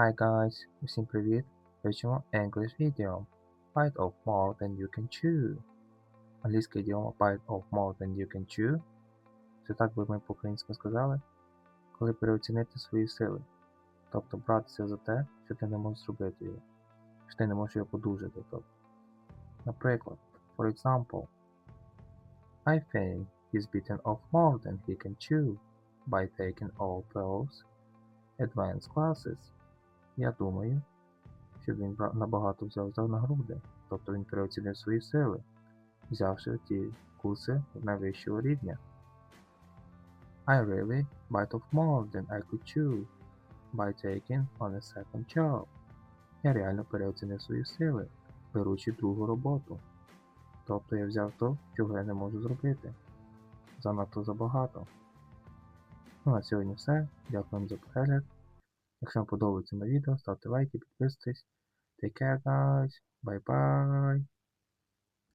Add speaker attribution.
Speaker 1: Hi guys, усім привіт! Вивчимо English Idiom. Bite of more than you can chew. Англійська ідіома bite of more than you can chew. Це так би ми по-українськи сказали, коли переоцінити свої сили. Тобто братися за те, що ти не можеш зробити його. Що ти не можеш його подужати. Наприклад, for example, I think he's bitten off more than he can chew by taking all those advanced classes. Я думаю, що він набагато взяв за нагруди, тобто він переоцінив свої сили, взявши ті курси найвищого рівня. I really bite off more than I could chew by taking on a second job. Я реально переоцінив свої сили, беручи другу роботу. Тобто я взяв то, чого я не можу зробити. Занадто забагато. Ну, на сьогодні все. Дякую вам за перегляд. Якщо вам подобається моє відео, ставте лайки, підписуйтесь. Take care, guys. Bye-bye.